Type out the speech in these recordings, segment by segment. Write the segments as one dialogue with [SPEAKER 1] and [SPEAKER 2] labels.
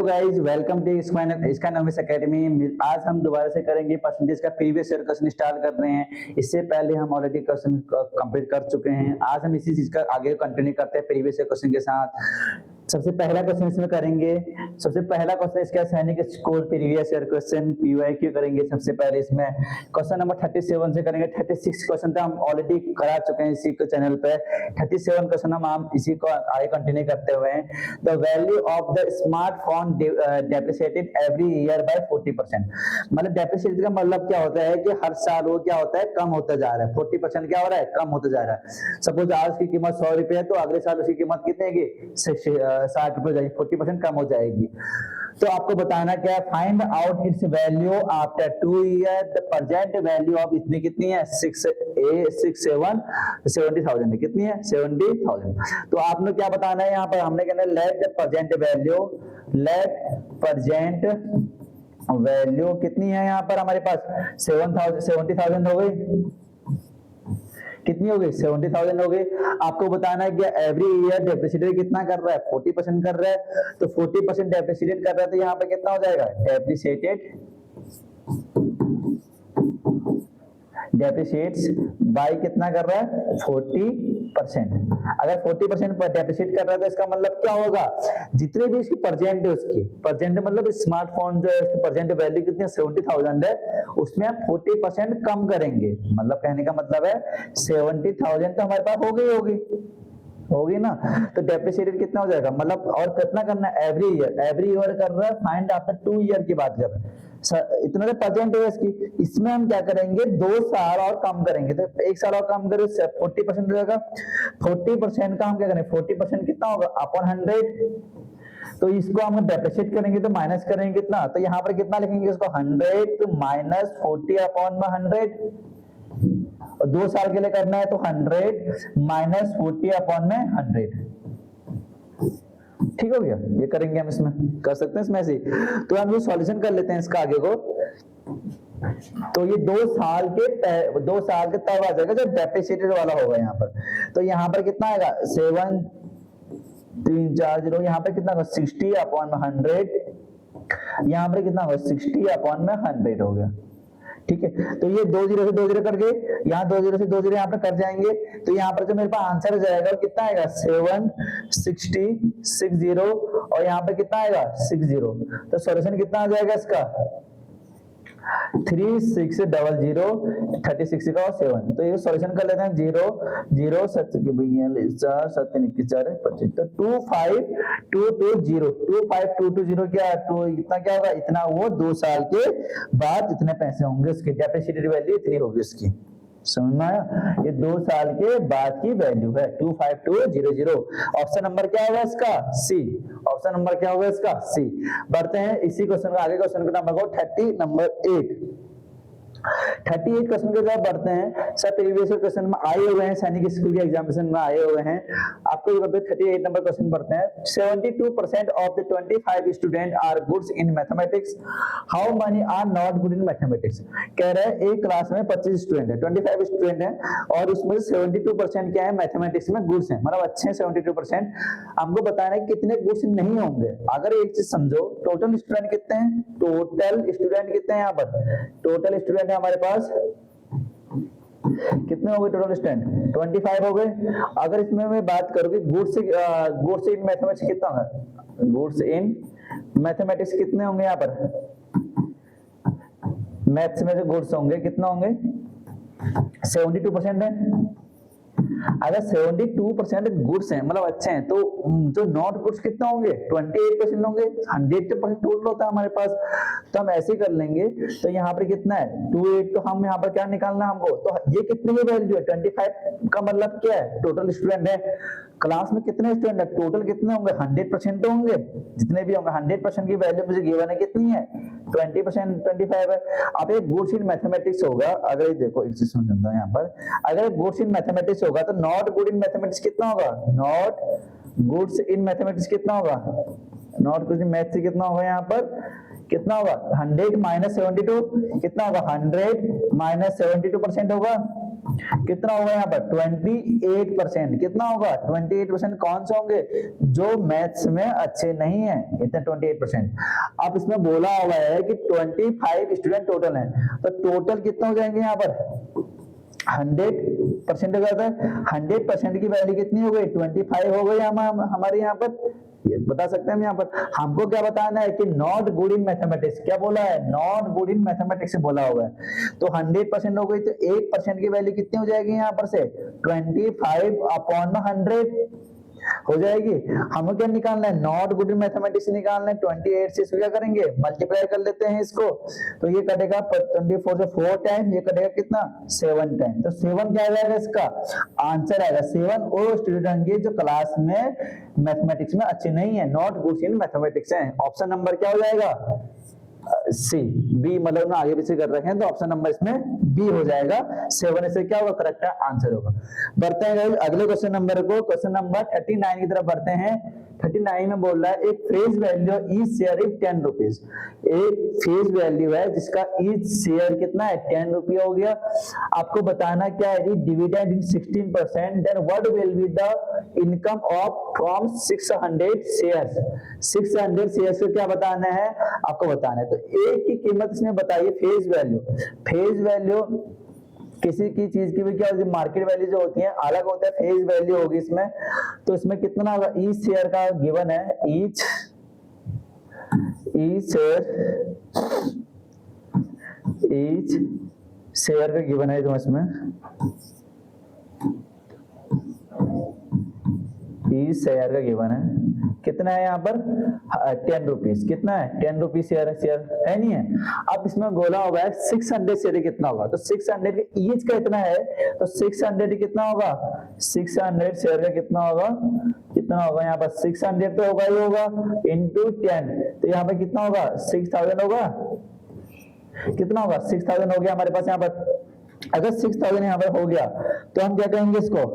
[SPEAKER 1] Hello guys, welcome to economics academy. आज हम दोबारा से करेंगे परसेंटेज का प्रीवियस ईयर क्वेश्चन स्टार्ट कर रहे हैं। इससे पहले हम ऑलरेडी क्वेश्चन कंप्लीट कर चुके हैं। आज हम इसी चीज का आगे कंटिन्यू करते हैं प्रीवियस ईयर क्वेश्चन के साथ। सबसे पहला क्वेश्चन इसमें करेंगे। सबसे पहला क्वेश्चन इसका सैनिक school previous year question PYQ करेंगे। सबसे पहले इसमें क्वेश्चन नंबर 37 से करेंगे। 36 क्वेश्चन तो हम ऑलरेडी करा चुके हैं इसी चैनल पे। 37 क्वेश्चन हम इसी को आगे कंटिन्यू करते हुए हैं। The value of the smartphone depreciated every year by 40%। मतलब डेप्रिसिएट का मतलब क्या होता है कि हर साल वो क्या होता है, कम होता जा रहा है। 40% क्या हो रहा है, कम होता जा रहा है। सपोज आज की कीमत 100 रुपए है तो अगले साल उसकी कीमत कितनी होगी, 60 रुपए जाएगी, 40% कम हो जाएगी। तो आपको बताना क्या है, find out it's value after 2 year. The present value of इतनी कितनी है, 70,000 कितनी है, 70,000। तो आपने क्या बताना है यहाँ पर, हमने कहना है लेट प्रेजेंट वैल्यू कितनी है यहाँ पर हमारे पास 70,000 हो गई। कितनी हो गई, 70,000 हो गई। आपको बताना है कि एवरी ईयर डेप्रिसिएट कितना कर रहा है, 40% कर रहा है। तो 40% डेप्रिसिएट कर रहा है तो यहाँ पे कितना हो जाएगा, डेप्रिसिएट्स बाय कितना कर रहा है, 40%। अगर 40% पर डेप्रिसिएट कर रहा है तो इसका मतलब क्या होगा, जितने भी इसकी प्रेजेंट है, उसकी प्रेजेंट मतलब स्मार्टफोन जो है उसकी प्रेजेंट वैल्यू कितनी है, 70,000 है, उसमें आप 40% कम करेंगे। मतलब कहने का मतलब है 70,000 तो हमारे पास होगी ना। तो डेप्रिसिएटेड कितना हो जाएगा, मतलब और कितना करना है, एवरी ईयर कर रहा है। फाइंड आफ्टर 2 ईयर की बात कर रहे हैं। इतना तो प्रेजेंट है इसकी, इसमें हम क्या करेंगे, 2 साल और कम करेंगे। तो 1 साल और कम करें 40% हो जाएगा। 40% का हम क्या करें, 40% कितना होगा अपॉन 100। तो इसको हम डेप्रिसिएट करेंगे तो माइनस करेंगे कितना, तो यहाँ पर कितना लिखेंगे इसको, 100 माइनस 40 अपॉन 100। 2 साल के लिए करना है तो 100 माइनस 40 अपॉन में 100। ठीक हो गया, ये करेंगे हम, इसमें कर सकते हैं इसमें ऐसे। तो हम ये सॉल्यूशन कर लेते हैं इसका आगे को। तो ये 2 साल के तब आ जाएगा जब डेप्रिसिएटेड वाला होगा यहाँ पर। तो यहाँ पर कितना आएगा, 7 3 4 0, यहाँ पर कितना होगा 60 अपॉन 100। यहाँ पर कितना होगा 60 अपॉन में 100 हो गया। ठीक है, तो ये 2 0 से 2 0 कर गए, यहाँ 2 0 से 2 0 यहाँ पर कर जाएंगे। तो यहाँ पर जो मेरे पास आंसर जाएगा कितना आएगा, 7 60 6 0, और यहाँ पे कितना आएगा 6 0। तो सॉल्यूशन कितना आ जाएगा इसका, 3 6 0 36 का और 7। तो ये सॉल्यूशन कर लेते हैं, 0 0 7 के 4 7 21 4 25। तो 2 5 2 2 0 2 5 2 2 0 क्या, तो इतना क्या होगा, इतना वो 2 साल के बाद इतने पैसे होंगे उसके, डेप्रिसिएटेड वैल्यू इतनी होगी उसकी। समझ में आया, ये 2 साल के बाद की वैल्यू है 25200। ऑप्शन नंबर क्या होगा इसका, सी। ऑप्शन नंबर क्या होगा इसका, सी। बढ़ते हैं इसी क्वेश्चन का आगे, क्वेश्चन का नंबर 30 नंबर 8। 38 क्वेश्चन के जवाब बढ़ते हैं। सर प्रीवियस क्वेश्चन में आए हुए हैं, सैनिक स्कूल के एग्जामिनेशन में आए हुए हैं। आपको ये 38 नंबर क्वेश्चन पढ़ते हैं। 72% of the 25 student are goods in mathematics, how many are not good in mathematics. कह रहे हैं एक क्लास में 25 स्टूडेंट है, 25 स्टूडेंट है, और उसमें 72% क्या है, मैथमेटिक्स में गुड्स हैं, मतलब अच्छे हैं 72%। हमको बताना है कितने गुड्स नहीं होंगे। अगर एक चीज समझो, टोटल स्टूडेंट कितने हैं, टोटल स्टूडेंट कितने हैं यहाँ पर, टोटल स्टूडेंट हमारे पास कितने हो गए, टोटल स्टूडेंट 25 हो गए। अगर इसमें मैं बात करूँ कि गुड्स इन मैथमेटिक्स कितना होगा, गुड्स इन मैथमेटिक्स कितने होंगे यहाँ पर, मैथ्स में जो गुड्स होंगे कितना होंगे, 72% है। अगर 72% गुड्स हैं, मतलब अच्छे हैं, तो जो नॉट गुड्स कितना होंगे, 28% होंगे। 100% टोटल होता है हमारे पास, तो हम ऐसे कर लेंगे। तो यहाँ पर कितना है 28, तो हम यहाँ पर क्या निकालना है हमको, तो ये कितनी की वैल्यू है, 25 का मतलब क्या है, टोटल स्टूडेंट है। क्लास में कितने स्टूडेंट है, टोटल कितने होंगे, 100% तो होंगे, जितने भी होंगे। 100% की वैल्यू मुझे गिवन है कितनी है, 20%, 25 है। अब एक गुड्स इन मैथमेटिक्स होगा, अगर ये देखो एक चीज समझना है यहाँ पर, अगर गुड्स इन मैथमेटिक्स होगा तो नॉट गुड इन मैथमेटिक्स कितना होगा, नॉट गुड्स इन मैथमेटिक्स कितना होगा, नॉट गुड इन मैथ्स कितना होगा, यहाँ पर कितना होगा 100 माइनस 72 कितना होगा, 100 माइनस 72% होगा। कितना होगा यहाँ पर 28%। कितना होगा 28%? कौन से होंगे? जो मैथ्स में अच्छे नहीं है, इतने 28%। अब इसमें बोला हुआ है कि 25 स्टूडेंट टोटल हैं, तो टोटल कितना हो जाएंगे यहाँ पर 100% हो जाता है। 100% की वैल्यू कितनी हो गई? 25 हो गई हमारे यहाँ पर। ये बता सकते हैं हम यहाँ पर। हमको क्या बताना है कि नॉट गुड इन मैथमेटिक्स। क्या बोला है? नॉट गुड इन मैथमेटिक्स से बोला हुआ है। तो 100% हो गई, तो 1% की वैल्यू कितनी हो जाएगी यहाँ पर से? 25/100 हो जाएगी। हमें क्या निकालना है? नॉट गुड इन मैथमेटिक्स निकालना है। 28 से इसको क्या करेंगे? मल्टीप्लाई कर लेते हैं इसको। तो ये कटेगा 24 से 4 टाइम, ये कटेगा कितना? 7 टाइम। तो 7 क्या आ जाएगा? इसका आंसर आएगा 7। वो स्टूडेंट होंगे जो क्लास में मैथमेटिक्स में अच्छे नहीं है, नॉट गुड इन मैथमेटिक्स है। ऑप्शन नंबर क्या हो जाएगा? सी, बी, मतलब ना आगे पीछे कर रखे हैं तो ऑप्शन नंबर इसमें बी हो जाएगा। 7 से क्या होगा? करेक्ट आंसर होगा। बढ़ते हैं अगले क्वेश्चन नंबर को। क्वेश्चन नंबर 39 की तरफ बढ़ते हैं। 39 में बोल रहा है एक phase value each share is 10 rupees. एक फेज वैल्यू है जिसका ईच शेयर कितना है? 10 रुपया हो गया। आपको बताना क्या है? Dividend in 16%, then what will be the income of from 600 shares. 600 shares को क्या बताना है? आपको बताना है। तो एक की कीमत इसने बताई है फेज वैल्यू। फेज वैल्यू किसी की चीज की भी क्या होती है? मार्केट वैल्यू जो होती है अलग होता है, फेज वैल्यू होगी इसमें। तो इसमें कितना होगा? ईच शेयर का गिवन है, ईच शेयर का गिवन है। तो इसमें ईच शेयर का गिवन है, कितना है यहाँ पर? 10 रुपीज। कितना है? 10 रुपीज शेयर है, नहीं है? अब इसमें बोला होगा 600 शेयर कितना होगा? तो 600 के ईच का इतना है, तो 600 कितना होगा? 600 शेयर का कितना होगा? कितना होगा यहाँ पर? 600 तो होगा ही होगा इंटू 10, तो यहाँ पर कितना होगा? 6000 होगा। कितना होगा? 6000 हो गया हमारे पास यहाँ पर। अगर 6000 यहाँ पर हो गया तो हम क्या कहेंगे इसको?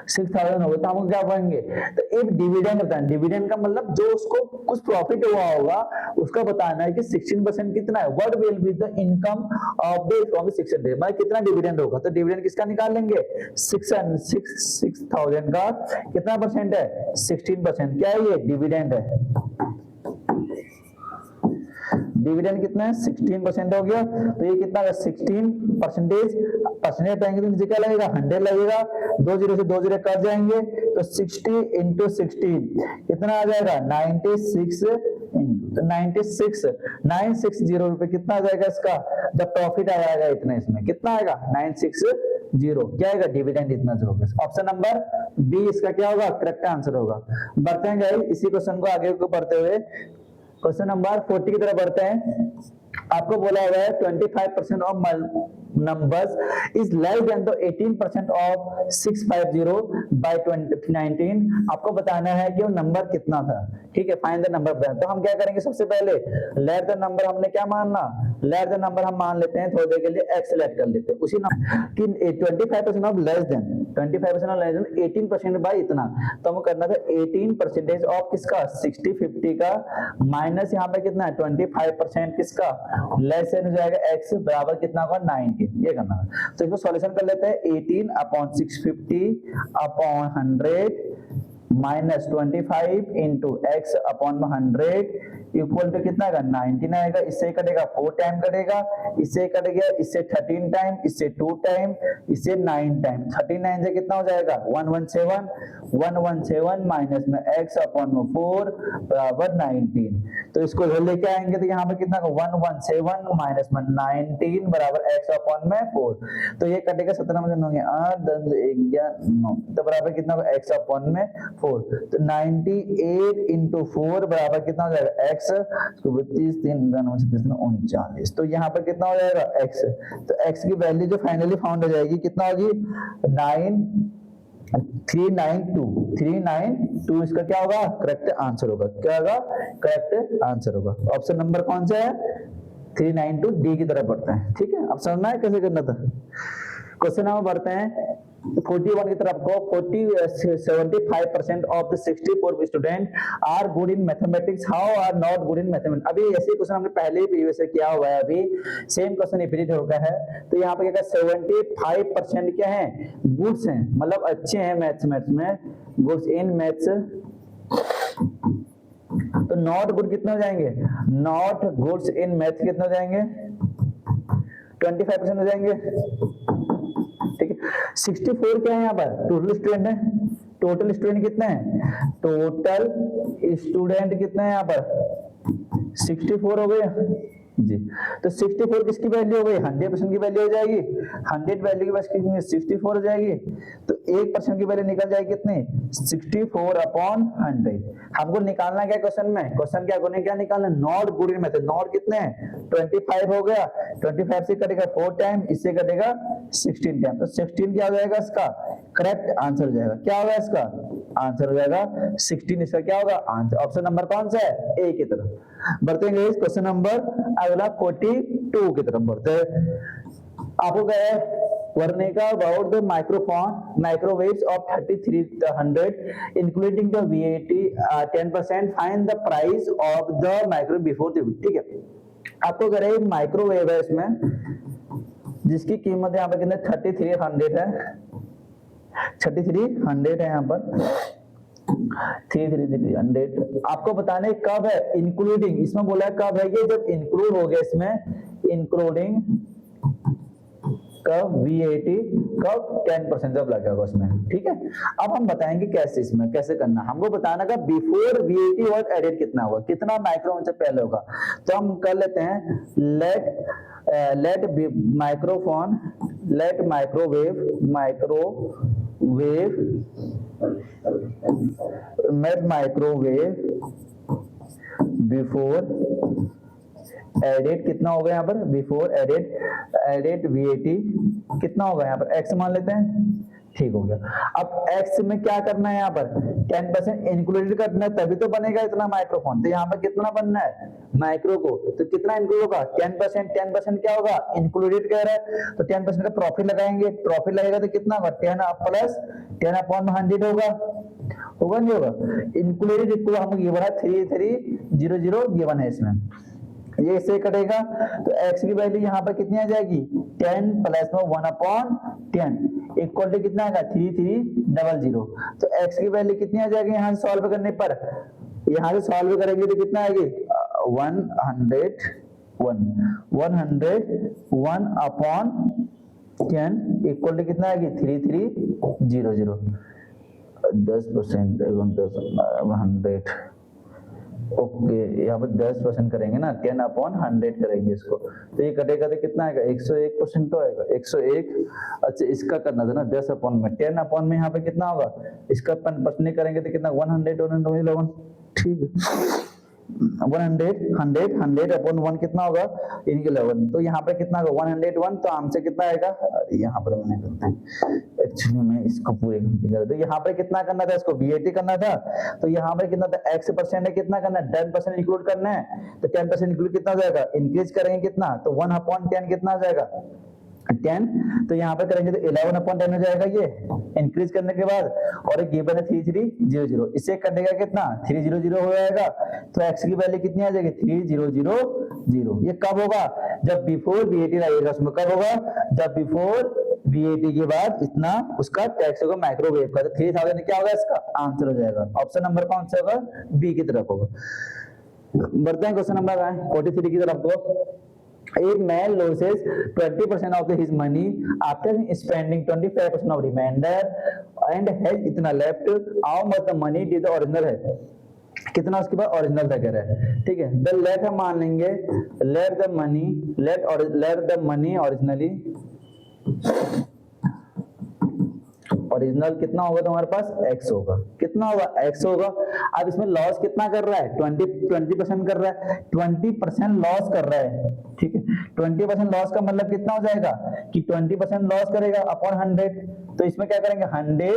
[SPEAKER 1] 6000 हो गया तो हम क्या कहेंगे? तो एक डिविडेंड बताना। डिविडेंड का मतलब जो उसको कुछ प्रॉफिट हुआ होगा उसका बताना है कि 16% कितना है? What will be the income of the from 600, मतलब कितना डिविडेंड होगा। तो डिविडेंड किसका निकाल लेंगे? 6000 का कितना परसेंट है? 16%। क्या है? ये डिविडेंड है। डिविडेंड कितना है? 16% हो गया। तो ये कितना है? 16%। परसेंटेज आएंगे तो नीचे क्या लगेगा? 100 लगेगा। 2 0 से 2 0 कट जाएंगे, तो 60 इंटू 16 कितना आ जाएगा? 960 रुपए कितना आ जाएगा इसका? जब प्रॉफिट आ जाएगा इतना, इसमें कितना आएगा? 960। क्या आएगा? डिविडेंड इतना जो होगा। ऑप्शन नंबर बी इसका क्या होगा? करेक्ट आंसर होगा। बढ़ते हैं गाइस इसी क्वेश्चन को आगे को बढ़ते हुए क्वेश्चन नंबर 40 की तरफ बढ़ते हैं। आपको बोला हुआ है 25% of numbers is less than the 18% of 650 by 2019। आपको बताना है कि वो नंबर कितना था। ठीक है, फाइंड द नंबर बताना। तो हम क्या करेंगे? सबसे पहले लेट द नंबर हमने क्या मानना? लेट द नंबर हम मान लेते हैं, थोड़ी देर के लिए एक्स लेट कर लेते हैं उसी नंबर कि 25% of less than 25% of less than 18% by इतना। तो हम करना था 18% ऑफ किसका? 60 50 का माइनस यहाँ पे कितना है? 25% किसका? लेस देन हो जाएगा एक्स बराबर कितना होगा? 9 के। ये करना है। तो इसको सॉल्यूशन कर लेते हैं। 18/650/100 minus 25 into x upon 100 equal to कितना आएगा? 19 आएगा। इससे कटेगा 4 टाइम कटेगा, इससे कटेगा, इससे 13 टाइम, इससे 2 टाइम, इससे 9 टाइम। 39 से कितना हो जाएगा? 117 माइनस में एक्स अपॉन 4 बराबर 19। तो इसको लेके आएंगे तो यहाँ पे कितना 117 माइनस में 19 बराबर एक्स अपॉन में 4। तो ये कटेगा 17 में होंगे 8 10 11 9, तो बराबर कितना होगा? एक्स अपॉन में 4। तो 98 इंटू 4 बराबर कितना हो जाएगा? एक्स। 32 3 39। तो यहाँ पर कितना हो जाएगा? एक्स। तो एक्स की वैल्यू जो फाइनली फाउंड हो जाएगी कितना होगी? 392 इसका क्या होगा? करेक्ट आंसर होगा। क्या होगा? करेक्ट आंसर होगा। ऑप्शन नंबर कौन सा है? 392 डी की तरफ बढ़ता है। ठीक है, अब समझना है कैसे करना था। क्वेश्चन नंबर बढ़ते हैं 41 की तरफ को। 75% of the 64 student are good in mathematics, how are not good in mathematics. अभी ऐसे क्वेश्चन हमने पहले ही प्रीवियस किया हुआ है, अभी सेम क्वेश्चन रिपीट हो गया है। तो यहाँ पे क्या 75% क्या है, गुड्स हैं, मतलब अच्छे हैं मैथ्स में, गुड्स इन मैथ्स। तो नॉट गुड कितने हो जाएंगे, नॉट गुड्स इन मैथ कितने हो जाएंगे, 25% हो जाएंगे। ठीक है, 64 क्या है यहाँ पर, टोटल स्टूडेंट है। टोटल स्टूडेंट कितने हैं, टोटल स्टूडेंट कितने हैं यहाँ पर, 64 हो गए जी। तो 64 किसकी वैल्यू हो गई, 100% की वैल्यू हो जाएगी। 100 वैल्यू की वजह 64 हो जाएगी। तो 1% की वैल्यू निकल जाएगी कितनी, 64/100। हमको निकालना क्या क्वेश्चन में, क्वेश्चन क्या क्या निकालना, not good in math. Not कितने हैं, 25 हो गया, 25 से कटेगा 4 टाइम, इससे कटेगा 16 टाइम। तो 16 क्या हो जाएगा इसका करेक्ट आंसर हो जाएगा। क्या होगा इसका आंसर हो जाएगा 16। इसका क्या होगा आंसर, ऑप्शन नंबर कौन सा है, ए की तरफ। बढ़ते हैं क्वेश्चन नंबर अगला 42 की तरफ बढ़ते हैं। आपको क्या है, Varnika about the microwaves of 3300 including the VAT 10%, find the price of the microwave before the. ठीक है, आपको कह रहे हैं माइक्रोवेव है इसमें, जिसकी कीमत यहाँ पर कितने 3300 है, 3300 है यहाँ पर 3300। आपको बताने कब है, इंक्लूडिंग, इसमें बोला है कब है ये, जब इंक्लूड हो गया इसमें, इंक्लूडिंग कब, VAT कब 10% जब लगेगा उसमें। ठीक है, अब हम बताएंगे कैसे, इसमें कैसे करना। हमको बताना का बिफोर VAT और एडेड कितना होगा, कितना माइक्रोवेव से पहले होगा। तो हम कर लेते हैं लेट माइक्रोवेव बिफोर एडेड कितना होगा यहाँ पर, बिफोर एडेड VAT कितना होगा यहाँ पर, x मान लेते हैं। ठीक हो गया। अब x में क्या करना है, यहाँ पर 10% इंक्लूडेड करना है, तभी तो बनेगा इतना माइक्रोफोन। तो यहाँ पर कितना बनना है माइक्रो को, तो कितना इंक्लूड होगा 10%। 10% क्या होगा, इंक्लूडेड कह रहा है, तो 10% का प्रॉफिट लगाएंगे। प्रॉफिट लगेगा तो कितना होगा 10 प्लस 10/100 होगा नहीं होगा। इंक्लूडेड इक्वल हमको गिवन है 3300 गिवन है इसमें, ये इससे कटेगा। तो x की वैल्यू यहाँ पर कितनी आ जाएगी, 10 प्लस में 1/10 इक्वल टू कितना आएगा 3300। तो x की वैल्यू कितनी आ जाएगी यहाँ से सॉल्व करने पर, यहाँ से सॉल्व करेंगे तो कितना आएगी 101/10 इक्वल टू कितना आएगी 3300। 10% 100 ओके, यहाँ पर 10% करेंगे ना, 10/100 करेंगे इसको, तो ये कटेगा तो कितना आएगा 101% तो आएगा 101। अच्छा, इसका करना था ना 10/10 में यहाँ पे कितना होगा, इसका 100% करेंगे तो कितना 100 ठीक है। 100/1 कितना होगा, इनके 11। तो यहाँ पे कितना होगा 101, तो आंसर कितना आएगा, यहाँ पर मैंने करते हैं एक्चुअली मैं इसको पूरे घंटे कर, तो यहाँ पे कितना करना था, इसको VAT करना था। तो यहाँ पे कितना था x% है, कितना करना है 10% इंक्लूड करना है। तो 10% इंक्लूड कितना हो जाएगा, इंक्रीज करेंगे कितना, तो 1/10 कितना हो जाएगा 10। तो यहाँ पे करेंगे तो 11/10 हो जाएगा ये इंक्रीज करने के बाद, और एक गिवन है 3300, इससे कटेगा कितना 300 हो जाएगा। तो x की वैल्यू कितनी आ जाएगी 3000। ये कब होगा, जब बिफोर VAT लगेगा उसमें, कब होगा, जब बिफोर VAT के बाद इतना उसका टैक्स होगा माइक्रोवेव का। तो 3000 क्या होगा, इसका आंसर हो जाएगा। ऑप्शन नंबर कौन सा होगा, बी की तरफ होगा। बढ़ते हैं क्वेश्चन नंबर 43 की तरफ को। A man loses 20% of his money after spending 25% of remainder and has इतना left. How much the money did the original है, कितना उसके बाद ओरिजिनल था कह रहा है। ठीक है, द लेट हम मान लेंगे, let the money originally, original कितना होगा तुम्हारे पास x होगा, कितना होगा x होगा। अब इसमें लॉस कितना कर रहा है 20% कर रहा है, 20% लॉस कर रहा है। ठीक है, 20% लॉस का मतलब कितना हो जाएगा कि 20% लॉस करेगा अपॉन 100। तो इसमें क्या करेंगे 100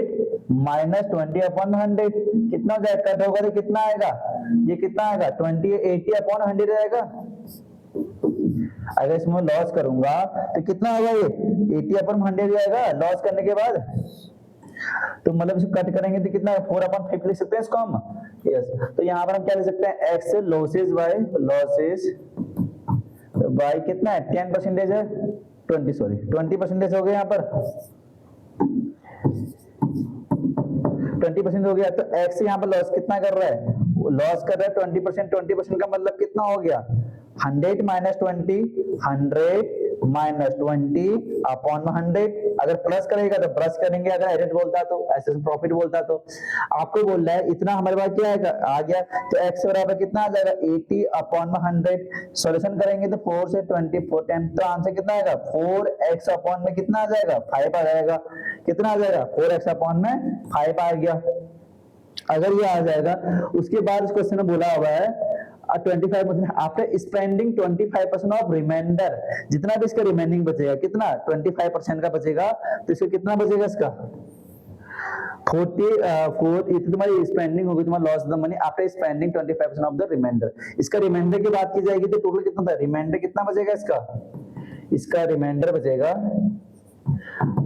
[SPEAKER 1] माइनस 20/100 कितना हो जाएगा, कट होगा तो कितना आएगा, ये कितना आएगा 80/100 आएगा। अगर इसमें लॉस करूंगा तो कितना होगा, ये 80/100 जाएगा लॉस करने के बाद। तो मतलब इसको कट करेंगे तो कितना 4/5 लिख सकते हैं इसको हम। यस, तो यहाँ पर हम क्या लिख सकते हैं, x लॉसेज बाय कितना है 10% है, 20% हो गया यहाँ पर 20% हो गया। तो x यहाँ पर लॉस कितना कर रहा है, लॉस कर रहा है 20% का मतलब कितना हो गया 100 - 20, 100 - 20 अपॉन 100। अगर प्लस करेगा तो प्लस करेंगे, अगर एडिट बोलता तो ऐसे प्रॉफिट बोलता तो। आपको बोल रहा है इतना हमारे पास क्या आएगा आ गया, तो x बराबर कितना आ जाएगा 80/100। सॉल्यूशन करेंगे तो 4 से 24 टाइम, तो आंसर कितना आएगा 4x अपॉन में कितना आ जाएगा 5 आ जाएगा। कितना आ जाएगा 4x अपॉन में 5 आ गया। अगर ये आ जाएगा, उसके बाद इस क्वेश्चन में बोला हुआ है 25% आफ्टर स्पेंडिंग 25% ऑफ रिमाइंडर, जितना भी इसका रिमेनिंग बचेगा कितना 25% का बचेगा, तो इसका कितना बचेगा इसका 44। ये तो तुम्हारी स्पेंडिंग होगी, तुम्हारा loss the money after spending 25% of the reminder. इसका रिमाइंडर की बात की जाएगी तो टोटल कितना था, रिमाइंडर कितना बचेगा इसका रिमाइंडर बचेगा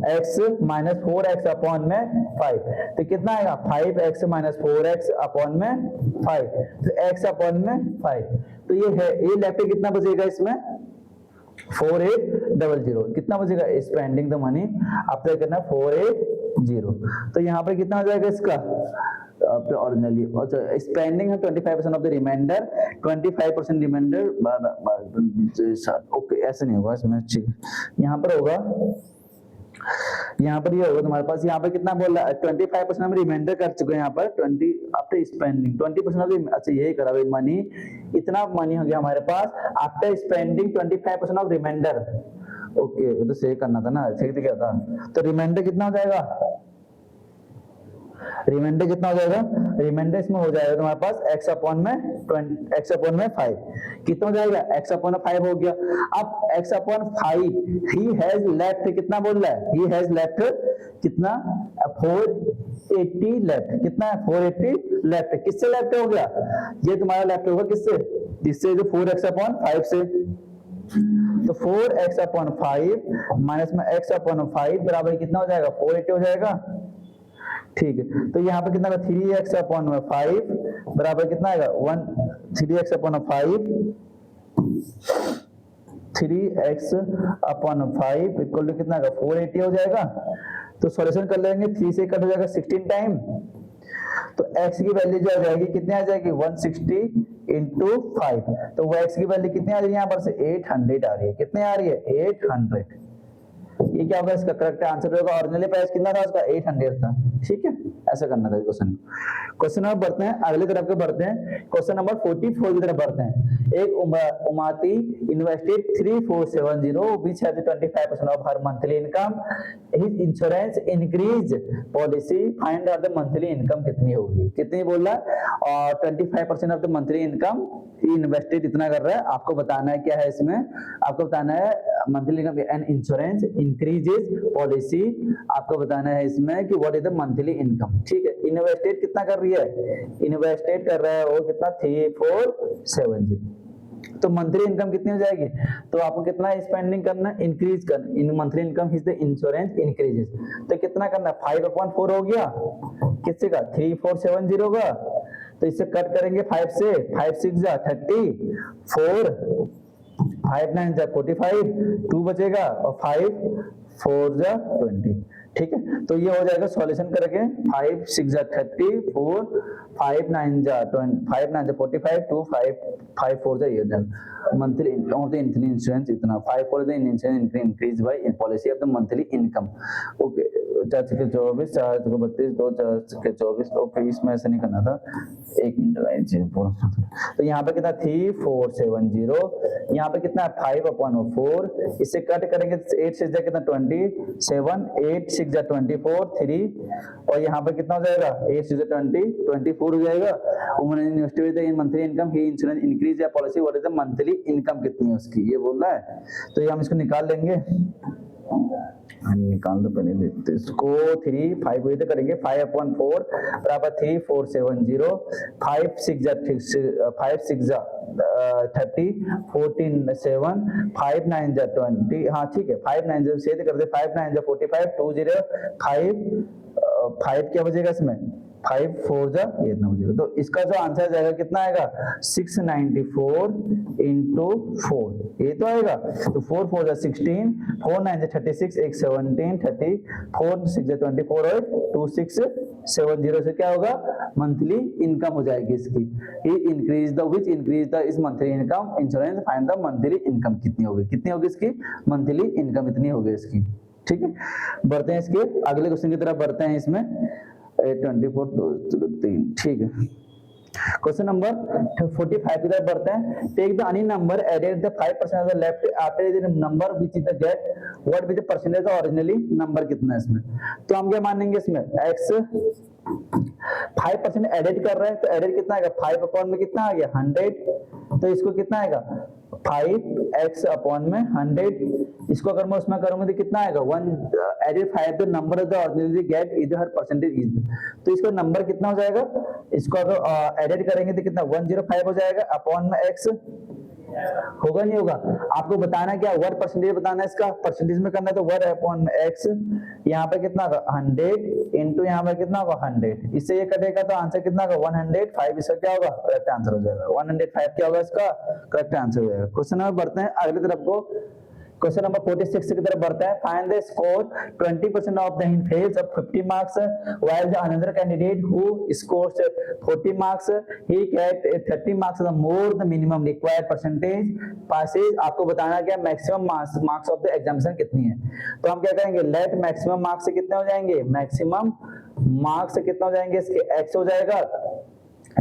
[SPEAKER 1] x - 4x अपॉन में 5। तो कितना आएगा 5x - 4x अपॉन में 5, तो x अपॉन में 5। तो ये है, ये लेफ्ट कितना बचेगा इसमें 4800। कितना बचेगा स्पेंडिंग द मनी अप्लाई करना 480। तो यहाँ पर कितना हो जाएगा इसका ऑरिजिनली स्पेंडिंग है 25% of the reminder, 25% reminder. Okay ऐसे नहीं होगा इसमें, यहाँ पर होगा, यहाँ पर ये होगा तुम्हारे पास। यहाँ पर कितना बोल रहा है 25% हम रिमाइंडर कर चुके हैं यहाँ पर 20 आफ्टर स्पेंडिंग 20% ऑफ, अच्छा यही करा मनी, इतना मनी हो गया हमारे पास after spending 25% of reminder. Okay तो सही करना था ना, सही तो क्या था, तो रिमाइंडर कितना हो जाएगा, रिमाइंडर कितना हो जाएगा, रिमाइंडर इसमें हो जाएगा तुम्हारे पास x अपॉन में 5। कितना हो जाएगा x अपॉन 5 हो गया। अब x upon 5 he has left, कितना बोल रहा है, ही हैज लेफ्ट कितना 480 लेफ्ट, कितना है 480 लेफ्ट। किससे लेफ्ट हो गया, ये तुम्हारा लेफ्ट होगा किससे, जिससे जो 4x अपॉन 5 से। तो 4x अपॉन 5 माइनस में x अपॉन 5 बराबर कितना हो जाएगा 480 हो जाएगा। ठीक है, तो यहाँ पे कितना 3x अपॉन 5 बराबर कितना आएगा 3x अपॉन 5 इक्वल टू कितना आएगा 480 हो जाएगा। तो सॉल्यूशन कर लेंगे, 3 से कट हो जाएगा 16 टाइम, तो x की वैल्यू जो आ जाएगी कितनी आ जाएगी 160 इंटू 5। तो वो x की वैल्यू कितनी आ रही है यहाँ पर से 800 आ रही है, कितने आ रही है 800। ये क्या होगा इसका करेक्ट आंसर होगा। ओरिजिनली प्राइस कितना था उसका 800 था। ठीक है, ऐसा करना था क्वेश्चन। क्वेश्चन नंबर बढ़ते हैं, अगले तरफ के बढ़ते हैं, क्वेश्चन नंबर 44 की तरफ बढ़ते हैं। एक उमाती invested 3470 which has 25% of her monthly income, his insurance increase policy find out the monthly income कितनी होगी, कितनी बोल रहा है, और 25% of the monthly income invested इतना कर रहा है। आपको बताना है क्या है इसमें, आपको बताना है monthly income and insurance increases policy, आपको बताना है इसमें कि what is the monthly income. ठीक है, इन्वेस्टेड कितना कर रही है, इन्वेस्टेड कर रहा है वो कितना 3470। तो मंथली इनकम कितनी हो जाएगी, तो आपको कितना स्पेंडिंग करना है, इंक्रीज करना। इन monthly income is the insurance increases, तो कितना करना 5/4 हो गया किससे का 3470 का। तो इससे कट करेंगे 5 से, 5 6 जा 30, 4 5 9 जा 45, 2 बचेगा और 5 4 जा 20। ठीक है, तो ये हो जाएगा सॉल्यूशन करके 5 6 जा 30, 4 5 9 जा 20, 5 9 जा 45, 2 5 4 जा ये monthly income of the insurance इतना 5 4 the insurance increase by in policy of the monthly income. Okay 4 के 24 4 के 32 2 4 के 24। ओके इसमें ऐसा नहीं करना था, एक मिनट। तो यहाँ पे कितना 3470, यहाँ पे कितना 5/4, इससे कट करेंगे 8 6 जा कितना 27, 8 6 जा 24 3, और यहाँ पे कितना हो जाएगा 8 6 जा 20 24 हो जाएगा। Woman invested in monthly income he insurance increase या policy what is the monthly income कितनी है उसकी, ये बोल रहा है। तो ये हम इसको निकाल लेंगे, निकाल दो पहले लेते इसको। 3 5 वही तो करेंगे 5/4 बराबर 3 4 7 0 5 6 जा 30 14 7 5 9 जा 20। हाँ ठीक है 5 9 जा से कर दे 5 9 जा 45 2 0 5 5 क्या बचेगा इसमें 5 4 जा ये इतना बचेगा। तो इसका जो आंसर जाएगा कितना आएगा 694 into 4 ये तो आएगा। तो 4 4 जा 16 4 9 जा 36 1 17 30 4 6 जा 24 और 2670 से क्या होगा मंथली इनकम हो जाएगी इसकी। He increase the which increase the is monthly income insurance find the monthly income कितनी होगी इसकी मंथली इनकम इतनी होगी इसकी। ठीक है बढ़ते हैं इसके अगले क्वेश्चन की तरफ बढ़ते हैं इसमें 24 3 ठीक है। क्वेश्चन नंबर 45 की तरफ बढ़ते हैं। Take the any number added the 5% of the left after the number which is the get what with the percentage of originally number कितना है इसमें। तो हम क्या मानेंगे इसमें x 5% एडेड कर रहे हैं तो एडेड कितना आएगा 5 अपॉन में कितना आ गया 100 तो इसको कितना आएगा 5x अपॉन में 100 इसको अगर मैं उसमें करूंगा तो कितना आएगा 1 added 5 the number of the ordinary get is हर परसेंटेज इज। तो इसका नंबर कितना हो जाएगा इसको अगर एडेड करेंगे तो कितना 105 हो जाएगा अपॉन में x होगा नहीं होगा। आपको बताना क्या वर्ड परसेंटेज बताना है इसका परसेंटेज में करना है तो वर्ड अपॉन में x यहाँ पे कितना होगा 100 इनटू यहाँ पे कितना होगा 100 इससे ये कटेगा तो आंसर कितना होगा 105 इसका क्या होगा करेक्ट आंसर हो जाएगा 105 क्या होगा इसका करेक्ट आंसर हो जाएगा। क्वेश्चन नंबर बढ़ते हैं अगली तरफ को। क्वेश्चन नंबर 46 की तरफ बढ़ता है। Find the score 20% of the fails of 50 marks while the another candidate who scores 40 marks he get 30 marks the more the minimum required percentage passes। आपको बताना क्या maximum marks of the examination कितनी है। तो हम क्या करेंगे लेट मैक्सिमम मार्क्स से कितने हो जाएंगे मैक्सिमम मार्क्स से कितना हो जाएंगे इसके x हो जाएगा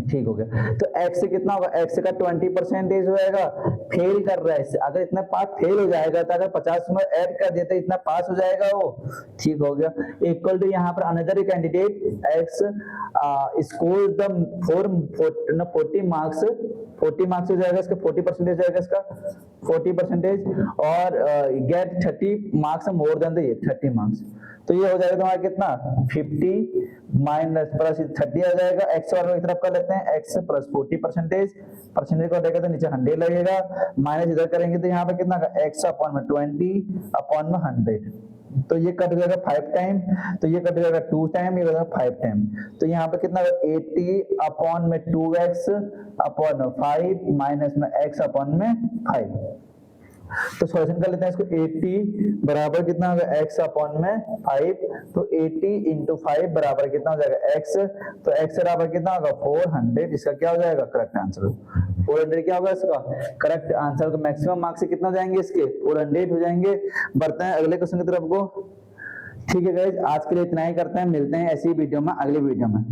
[SPEAKER 1] ठीक हो गया। तो x से कितना होगा x का 20% हो जाएगा फेल कर रहा है इससे अगर इतना पास फेल हो जाएगा तो अगर 50 में ऐड कर देते तो इतना पास हो जाएगा वो ठीक हो गया। इक्वल टू यहाँ पर another candidate x score the 40 marks हो जाएगा इसका 40% हो जाएगा इसका 40% और get 30 marks more than the 30 marks. तो ये हो जाएगा तुम्हारा कितना 50 माइनस प्लस 30 आ जाएगा x और एक तरफ कर लेते हैं x प्लस 40% परसेंटेज को लेकर तो नीचे 100 लगेगा माइनस इधर करेंगे तो यहाँ पे कितना x अपॉन में 20 अपॉन में 100 तो ये कट जाएगा 5 टाइम तो ये कट जाएगा 2 टाइम ये हो जाएगा 5 टाइम तो यहाँ पे कितना 80 अपॉन में 2x अपॉन 5 माइनस में x अपॉन में 5। तो सॉल्यूशन कर लेते हैं इसको 80 बराबर कितना होगा x अपॉन में 5 तो 80 इंटू 5 बराबर कितना हो जाएगा x तो x बराबर कितना होगा 400 इसका क्या हो जाएगा करेक्ट आंसर 400 क्या होगा इसका करेक्ट आंसर। तो मैक्सिमम मार्क्स से कितना हो जाएंगे इसके 400 हो जाएंगे। बढ़ते हैं अगले क्वेश्चन की तरफ को। ठीक है गाइस आज के लिए इतना ही करते हैं मिलते हैं ऐसी वीडियो में अगली वीडियो में।